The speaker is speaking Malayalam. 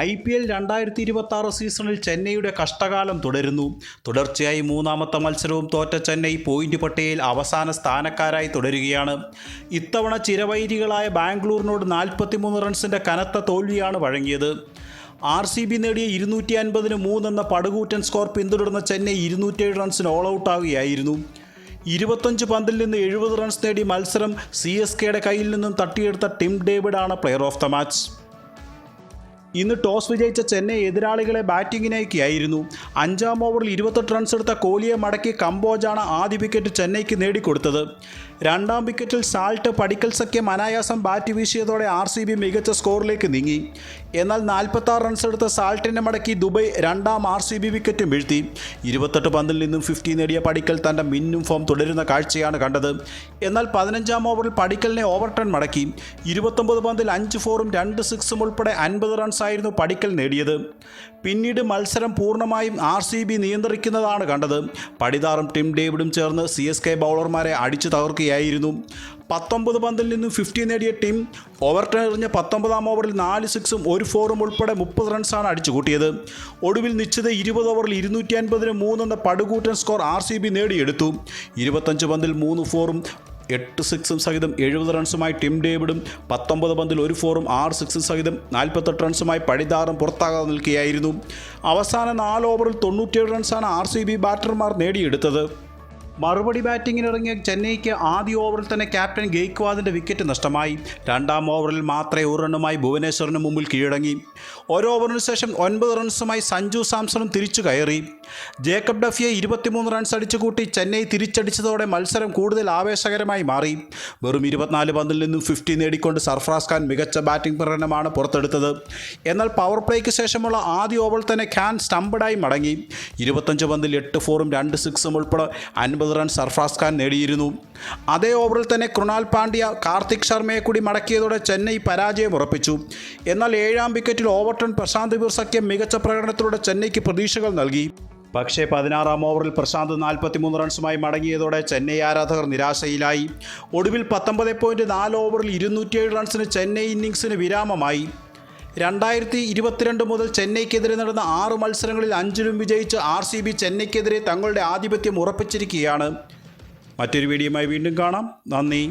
IPL 2026 സീസണിൽ ചെന്നൈയുടെ കഷ്ടകാലം തുടരുന്നു. തുടർച്ചയായി മൂന്നാമത്തെ മത്സരവും തോറ്റ ചെന്നൈ പോയിന്റ് പട്ടികയിൽ അവസാന സ്ഥാനക്കാരായി തുടരുകയാണ്. ഇത്തവണ ചിരവൈരികളായ ബാംഗ്ലൂരിനോട് 43 റൺസിൻ്റെ കനത്ത തോൽവിയാണ് വഴങ്ങിയത്. RCB നേടിയ 250-3 എന്ന പടുകൂറ്റൻ സ്കോർ പിന്തുടർന്ന ചെന്നൈ 207 റൺസിന് ഓൾ ഔട്ടാവുകയായിരുന്നു. 25 പന്തിൽ നിന്ന് 70 റൺസ് നേടി മത്സരം CSKയുടെ കയ്യിൽ നിന്നും തട്ടിയെടുത്ത ടിം ഡേവിഡാണ് പ്ലെയർ ഓഫ് ദ മാച്ച്. ഇന്ന് ടോസ് വിജയിച്ച ചെന്നൈ എതിരാളികളെ ബാറ്റിങ്ങിനയക്കുകയായിരുന്നു. 5-ാം ഓവറിൽ 28 റൺസ് എടുത്ത കോഹ്ലിയെ മടക്കി കംബോജാണ് ആദ്യ വിക്കറ്റ് ചെന്നൈക്ക് നേടിക്കൊടുത്തത്. 2-ാം വിക്കറ്റിൽ സാൾട്ട് പടിക്കൽ സഖ്യം അനായാസം ബാറ്റ് വീശിയതോടെ RCB മികച്ച സ്കോറിലേക്ക് നീങ്ങി. എന്നാൽ 46 റൺസ് എടുത്ത സാൾട്ടിനെ മടക്കി ദുബൈ 2-ാം RCB വിക്കറ്റും വീഴ്ത്തി. 28 പന്തിൽ നിന്നും 50 നേടിയ പടിക്കൽ തൻ്റെ മിന്നും ഫോം തുടരുന്ന കാഴ്ചയാണ് കണ്ടത്. എന്നാൽ 15-ാം ഓവറിൽ പടിക്കലിനെ ഓവർടേൺ മടക്കി. 29 പന്തിൽ 5 ഫോറും 2 സിക്സും ഉൾപ്പെടെ 50 റൺസ് ആയിരുന്നു പടിക്കൽ നേടിയത്. പിന്നീട് മത്സരം പൂർണ്ണമായും RCB നിയന്ത്രിക്കുന്നതാണ് കണ്ടത്. പടിതാറും ടിം ഡേവിഡും ചേർന്ന് CSK ബൗളർമാരെ അടിച്ചു തകർക്കുകയായിരുന്നു. 19 പന്തിൽ നിന്നും 50 നേടിയ ടീം ഓവർടേൺ എറിഞ്ഞ 19-ാം ഓവറിൽ 4 സിക്സും 1 ഫോറും ഉൾപ്പെടെ 30 റൺസാണ് അടിച്ചുകൂട്ടിയത്. ഒടുവിൽ നിശ്ചിത 20 ഓവറിൽ 250-3 എന്ന പടുകൂറ്റൻ സ്കോർ RCB നേടിയെടുത്തു. 25 പന്തിൽ 3 ഫോറും 8 സിക്സും സഹിതം 70 റൺസുമായി ടിം ഡേവിഡും 19 പന്തിൽ 1 ഫോറും 6 സിക്സും സഹിതം 48 റൺസുമായി പടിതാറും പുറത്താകാതെ നിൽക്കുകയായിരുന്നു. അവസാന 4 ഓവറിൽ 97 റൺസാണ് RCB ബാറ്റർമാർ നേടിയെടുത്തത്. മറുപടി ബാറ്റിങ്ങിനിറങ്ങിയ ചെന്നൈക്ക് ആദ്യ ഓവറിൽ തന്നെ ക്യാപ്റ്റൻ ഗെയ്ക്വാദിൻ്റെ വിക്കറ്റ് നഷ്ടമായി. 2-ാം ഓവറിൽ മാത്രമേ 1 റണ്ണുമായി ഭുവനേശ്വറിന് മുമ്പിൽ കീഴടങ്ങി. ഒരു ഓവറിന് ശേഷം 9 റൺസുമായി സഞ്ജു സാംസണും തിരിച്ചു കയറി. ജേക്കബ് ഡഫിയെ 23 റൺസ് അടിച്ചുകൂട്ടി ചെന്നൈ തിരിച്ചടിച്ചതോടെ മത്സരം കൂടുതൽ ആവേശകരമായി മാറി. വെറും 24 പന്തിൽ നിന്നും 50 നേടിക്കൊണ്ട് സർഫറാസ് ഖാൻ മികച്ച ബാറ്റിംഗ് പ്രകടനമാണ് പുറത്തെടുത്തത്. എന്നാൽ പവർ പ്ലേക്ക് ശേഷമുള്ള ആദ്യ ഓവറിൽ തന്നെ ഖാൻ സ്റ്റംപഡായി മടങ്ങി. 25 പന്തിൽ 8 ഫോറും 2 സിക്സും ഉൾപ്പെടെ 50 റൺ സർഫറാസ് ഖാൻ നേടിയിരുന്നു. അതേ ഓവറിൽ തന്നെ കൃണാൽ പാണ്ഡ്യ കാർത്തിക് ശർമ്മയെ കൂടി മടക്കിയതോടെ ചെന്നൈ പരാജയം ഉറപ്പിച്ചു. എന്നാൽ 7-ാം വിക്കറ്റിൽ ഓവർടൺ പ്രശാന്ത് വീർ സഖ്യം മികച്ച പ്രകടനത്തിലൂടെ ചെന്നൈക്ക് പ്രതീക്ഷകൾ നൽകി. പക്ഷേ 16-ാം ഓവറിൽ പ്രശാന്ത് 43 റൺസുമായി മടങ്ങിയതോടെ ചെന്നൈ ആരാധകർ നിരാശയിലായി. ഒടുവിൽ 19.4 ഓവറിൽ 207 റൺസിന് ചെന്നൈ ഇന്നിംഗ്സിന് വിരാമമായി. 2022 മുതൽ ചെന്നൈക്കെതിരെ നടന്ന 6 മത്സരങ്ങളിൽ 5-ലും വിജയിച്ച് RCB ചെന്നൈക്കെതിരെ തങ്ങളുടെ ആധിപത്യം ഉറപ്പിച്ചിരിക്കുകയാണ്. മറ്റൊരു വീഡിയോയുമായി വീണ്ടും കാണാം. നന്ദി.